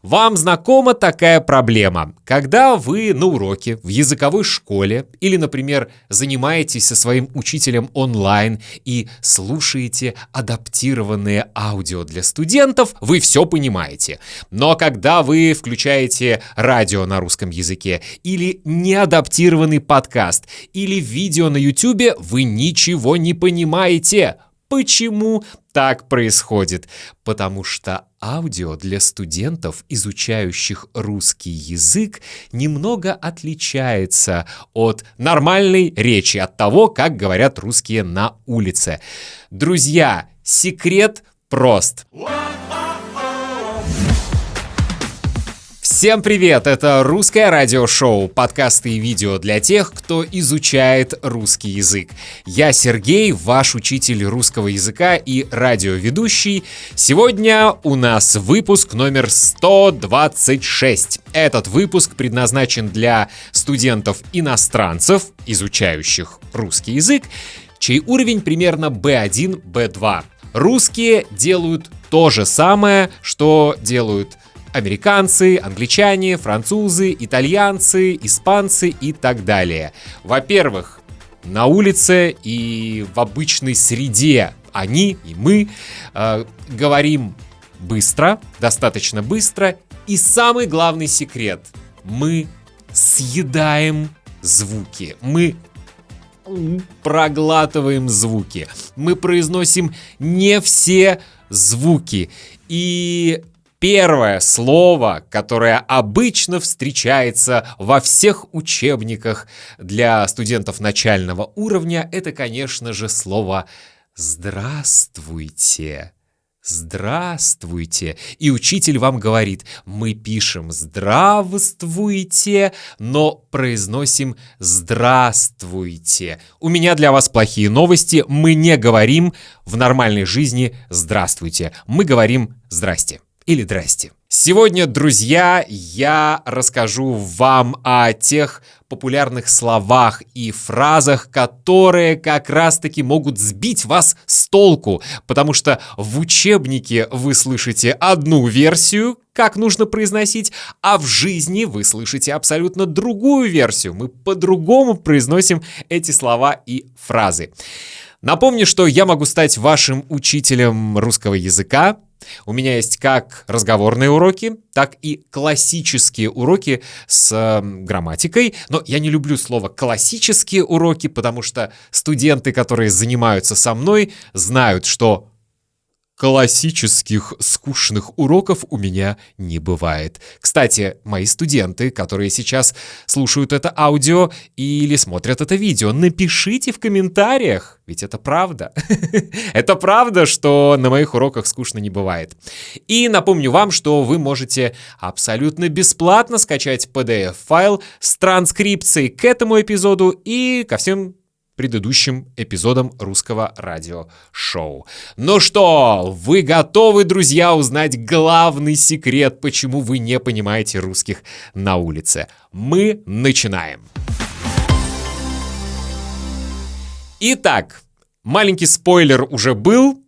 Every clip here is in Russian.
Вам знакома такая проблема, когда вы на уроке в языковой школе или, например, занимаетесь со своим учителем онлайн и слушаете адаптированные аудио для студентов, вы все понимаете. Но когда вы включаете радио на русском языке или неадаптированный подкаст или видео на YouTube, вы ничего не понимаете. Почему так происходит? Потому что аудио для студентов, изучающих русский язык, немного отличается от нормальной речи, от того, как говорят русские на улице. Друзья, секрет прост. Всем привет! Это русское радиошоу, подкасты и видео для тех, кто изучает русский язык. Я Сергей, ваш учитель русского языка и радиоведущий. Сегодня у нас выпуск номер 126. Этот выпуск предназначен для студентов-иностранцев, изучающих русский язык, чей уровень примерно B1, B2. Русские делают то же самое, что делают американцы, англичане, французы, итальянцы, испанцы и так далее. Во-первых, на улице и в обычной среде они и мы говорим быстро, достаточно быстро. И самый главный секрет – мы съедаем звуки, мы проглатываем звуки, мы произносим не все звуки. И первое слово, которое обычно встречается во всех учебниках для студентов начального уровня, это, конечно же, слово «здравствуйте». Здравствуйте. И учитель вам говорит: мы пишем «здравствуйте», но произносим «здравствуйте». У меня для вас плохие новости. Мы не говорим в нормальной жизни «здравствуйте». Мы говорим «здрасте» или «здрасте». Сегодня, друзья, я расскажу вам о тех популярных словах и фразах, которые как раз-таки могут сбить вас с толку, потому что в учебнике вы слышите одну версию, как нужно произносить, а в жизни вы слышите абсолютно другую версию. Мы по-другому произносим эти слова и фразы. Напомню, что я могу стать вашим учителем русского языка. У меня есть как разговорные уроки, так и классические уроки с грамматикой. Но я не люблю слово «классические уроки», потому что студенты, которые занимаются со мной, знают, что классических скучных уроков у меня не бывает. Кстати, мои студенты, которые сейчас слушают это аудио или смотрят это видео, напишите в комментариях, ведь это правда. Это правда, что на моих уроках скучно не бывает. И напомню вам, что вы можете абсолютно бесплатно скачать PDF-файл с транскрипцией к этому эпизоду и ко всем предыдущим эпизодом русского радиошоу. Ну что, вы готовы, друзья, узнать главный секрет, почему вы не понимаете русских на улице? Мы начинаем. Итак, маленький спойлер уже был.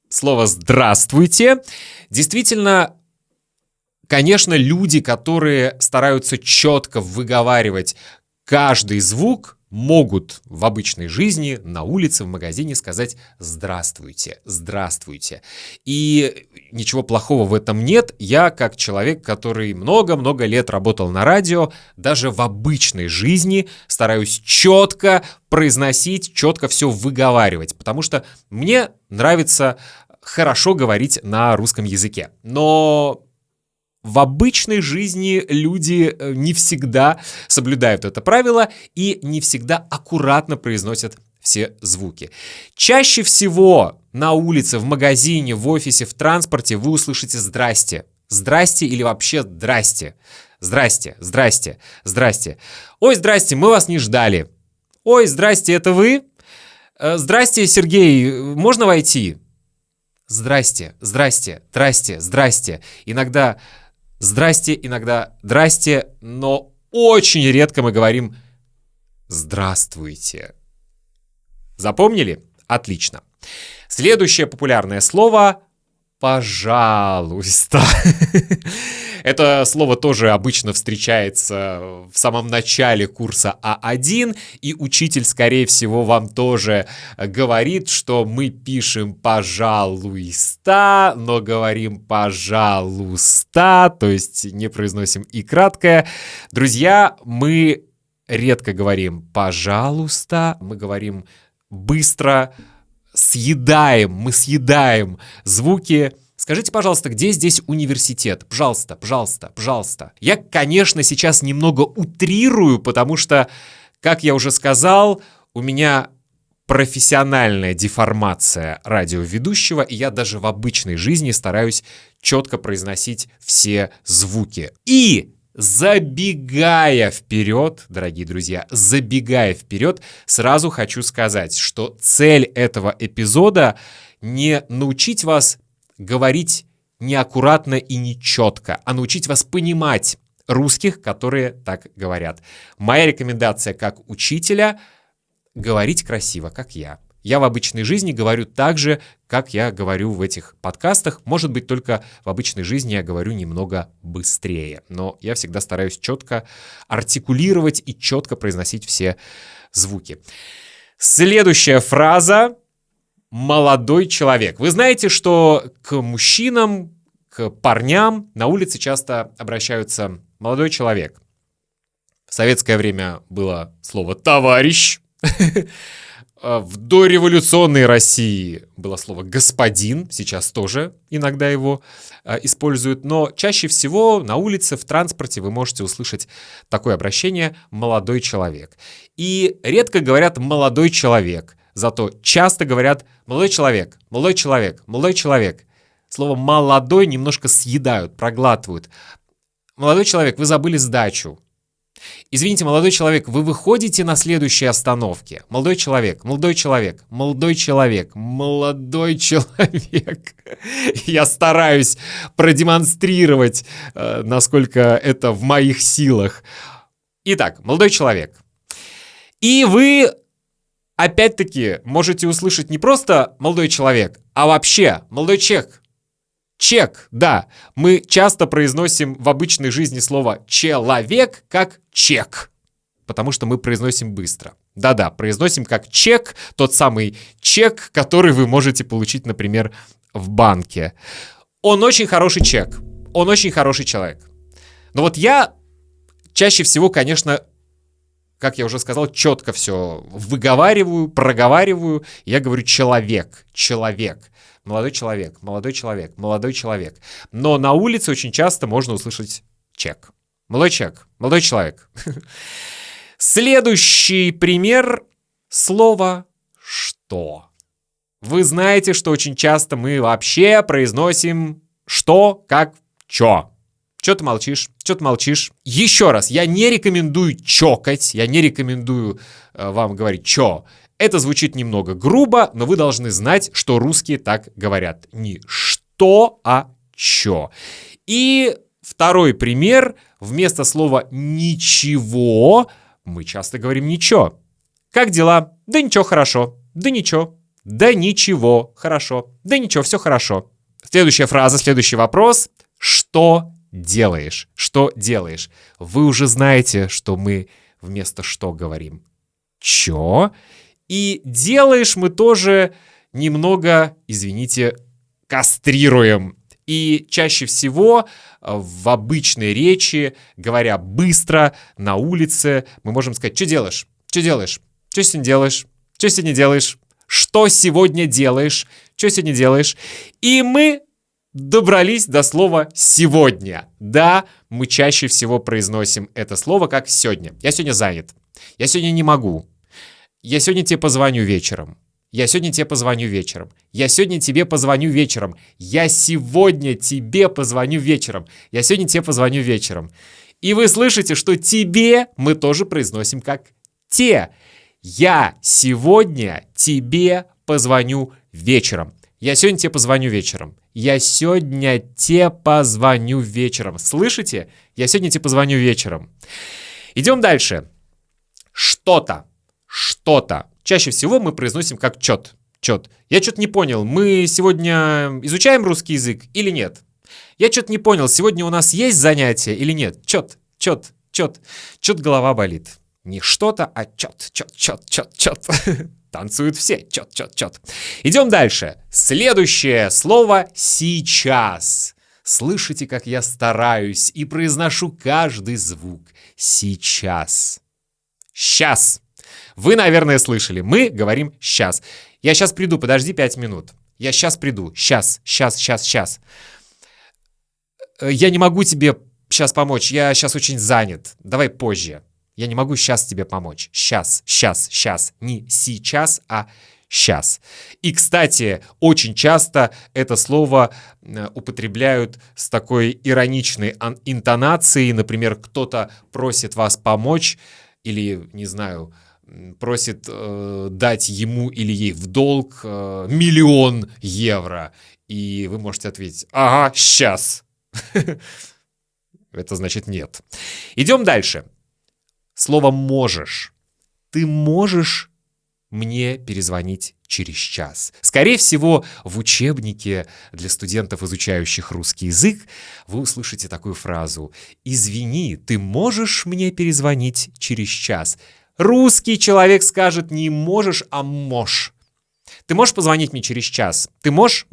Слово «здравствуйте». Действительно, конечно, люди, которые стараются четко выговаривать каждый звук, могут в обычной жизни, на улице, в магазине сказать «здравствуйте», «здравствуйте». И ничего плохого в этом нет. Я, как человек, который много-много лет работал на радио, даже в обычной жизни стараюсь четко произносить, четко все выговаривать, потому что мне нравится хорошо говорить на русском языке. Но в обычной жизни люди не всегда соблюдают это правило и не всегда аккуратно произносят все звуки. Чаще всего на улице, в магазине, в офисе, в транспорте вы услышите «здрасте». «Здрасте» или вообще «здрасте». «Здрасте», «здрасте», «здрасте». «Ой, здрасте, мы вас не ждали». «Ой, здрасте, это вы?» «Здрасте, Сергей, можно войти?» «Здрасте, здрасте, здрасте, здрасте». Иногда «здрасте», иногда «здрасте», но очень редко мы говорим «здравствуйте». Запомнили? Отлично. Следующее популярное слово «пожалуйста». Это слово тоже обычно встречается в самом начале курса А1, и учитель, скорее всего, вам тоже говорит, что мы пишем «пожалуйста», но говорим «пожалуйста», то есть не произносим «и» краткое. Друзья, мы редко говорим «пожалуйста», мы говорим быстро, мы съедаем звуки. Скажите, пожалуйста, где здесь университет? Пожалуйста, пожалуйста, пожалуйста. Я, конечно, сейчас немного утрирую, потому что, как я уже сказал, у меня профессиональная деформация радиоведущего, и я даже в обычной жизни стараюсь четко произносить все звуки. И забегая вперед, дорогие друзья, сразу хочу сказать, что цель этого эпизода не научить вас говорить неаккуратно и нечетко, а научить вас понимать русских, которые так говорят. Моя рекомендация как учителя — говорить красиво, как я. Я в обычной жизни говорю так же, как я говорю в этих подкастах. Может быть, только в обычной жизни я говорю немного быстрее. Но я всегда стараюсь четко артикулировать и четко произносить все звуки. Следующая фраза — молодой человек. Вы знаете, что к мужчинам, к парням на улице часто обращаются молодой человек. В советское время было слово «товарищ». В дореволюционной России было слово «господин», сейчас тоже иногда его используют, но чаще всего на улице, в транспорте вы можете услышать такое обращение «молодой человек». И редко говорят «молодой человек», зато часто говорят «молодой человек», «молодой человек», «молодой человек». Слово «молодой» немножко съедают, проглатывают. «Молодой человек, вы забыли сдачу». Извините, молодой человек, вы выходите на следующей остановке. Молодой человек, молодой человек, молодой человек, молодой человек. Я стараюсь продемонстрировать, насколько это в моих силах. Итак, молодой человек. И вы, опять-таки, можете услышать не просто молодой человек, а вообще молодой чек. Чек, да. Мы часто произносим в обычной жизни слово «человек» как «чек», потому что мы произносим быстро. Да-да, произносим как «чек», тот самый чек, который вы можете получить, например, в банке. Он очень хороший чек, он очень хороший человек. Но вот я чаще всего, конечно, как я уже сказал, четко все выговариваю, проговариваю. Я говорю «человек», «человек». Молодой человек, молодой человек, молодой человек. Но на улице очень часто можно услышать чек. Молодой человек. Следующий пример — слово «что». Вы знаете, что очень часто мы вообще произносим «что» как «чё». Чё ты молчишь? Еще раз, я не рекомендую чокать, я не рекомендую вам говорить «чё». Это звучит немного грубо, но вы должны знать, что русские так говорят. Не «что», а «чё». И второй пример. Вместо слова «ничего» мы часто говорим «ничего». Как дела? Да ничего, хорошо. Да ничего. Да ничего, хорошо. Да ничего, все хорошо. Следующая фраза, следующий вопрос. Что делаешь? Что делаешь? Вы уже знаете, что мы вместо «что» говорим «чё». И делаешь мы тоже немного, извините, кастрируем. И чаще всего в обычной речи, говоря быстро на улице, мы можем сказать: что делаешь? Что делаешь? Что сегодня делаешь? Что сегодня делаешь? Что сегодня делаешь? Что сегодня делаешь? И мы добрались до слова «сегодня». Да, мы чаще всего произносим это слово как «сегодня». Я сегодня занят. Я сегодня не могу. Я сегодня тебе позвоню вечером. Я сегодня тебе позвоню вечером. Я сегодня тебе позвоню вечером. Я сегодня тебе позвоню вечером. Я сегодня тебе позвоню вечером. И вы слышите, что «тебе» мы тоже произносим как «те». Я сегодня тебе позвоню вечером. Я сегодня тебе позвоню вечером. Я сегодня тебе позвоню вечером. Слышите? Я сегодня тебе позвоню вечером. Идем дальше. Что-то. Что-то. Чаще всего мы произносим как чет. Я что-то не понял, мы сегодня изучаем русский язык или нет? Я что-то не понял, сегодня у нас есть занятие или нет? Чет голова болит. Не что-то, а чет. Танцуют все. Чет. Идем дальше. Следующее слово «сейчас». Слышите, как я стараюсь и произношу каждый звук. Сейчас. Сейчас. Вы, наверное, слышали. Мы говорим «сейчас». Я сейчас приду, подожди 5 минут. Я сейчас приду. Сейчас. Я не могу тебе сейчас помочь. Я сейчас очень занят. Давай позже. Я не могу сейчас тебе помочь. Сейчас. Не сейчас, а сейчас. И, кстати, очень часто это слово употребляют с такой ироничной интонацией. Например, кто-то просит вас помочь или, не знаю, просит дать ему или ей в долг 1 000 000 евро. И вы можете ответить: ага, сейчас. Это значит нет. Идем дальше. Слово «можешь». Ты можешь мне перезвонить через час. Скорее всего, в учебнике для студентов, изучающих русский язык, вы услышите такую фразу: «Извини, ты можешь мне перезвонить через час?» Русский человек скажет не «можешь», а «можешь». Ты можешь позвонить мне через час? Ты можешь?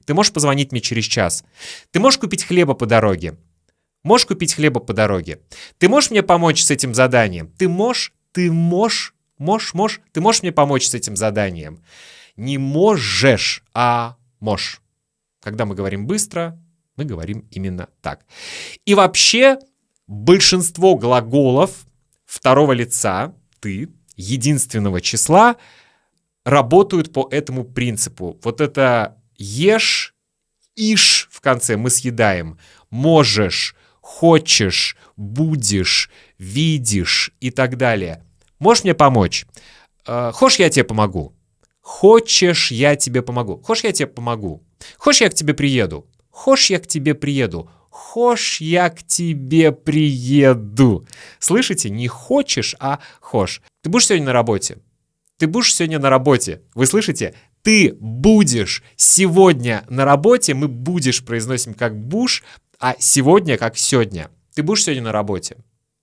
Ты можешь позвонить мне через час? Ты можешь купить хлеба по дороге? Можешь купить хлеба по дороге? Ты можешь мне помочь с этим заданием? Ты можешь мне помочь с этим заданием? Не можешь, а можешь. Когда мы говорим быстро, мы говорим именно так. И вообще большинство глаголов второго лица, ты, единственного числа, работают по этому принципу. Вот это ешь, ишь в конце мы съедаем. Можешь, хочешь, будешь, видишь и так далее. Можешь мне помочь? Хочешь, я тебе помогу? Хочешь, я тебе помогу? Хочешь, я тебе помогу? Хочешь, я к тебе приеду? Хочешь, я к тебе приеду? Хочешь, я к тебе приеду? Слышите? Не хочешь, а хошь. Ты будешь сегодня на работе? Ты будешь сегодня на работе? Вы слышите? Ты будешь сегодня на работе. Мы будешь произносим как буш, а сегодня как сегодня. Ты будешь сегодня на работе?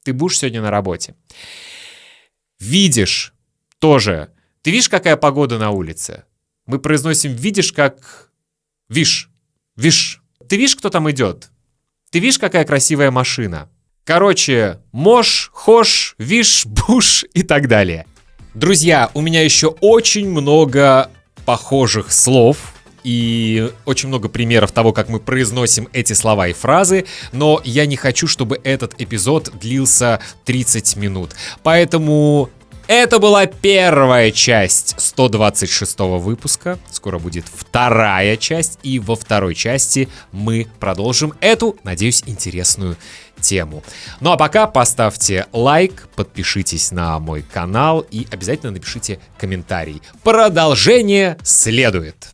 Ты будешь сегодня на работе. Видишь тоже. Ты видишь, какая погода на улице? Мы произносим видишь как виш. Ты видишь, кто там идет? Ты видишь, какая красивая машина? Короче, мош, хош, виш, буш и так далее. Друзья, у меня еще очень много похожих слов и очень много примеров того, как мы произносим эти слова и фразы, но я не хочу, чтобы этот эпизод длился 30 минут. Поэтому это была первая часть 126-го выпуска. Скоро будет вторая часть, и во второй части мы продолжим эту, надеюсь, интересную тему. Ну а пока поставьте лайк, подпишитесь на мой канал и обязательно напишите комментарий. Продолжение следует.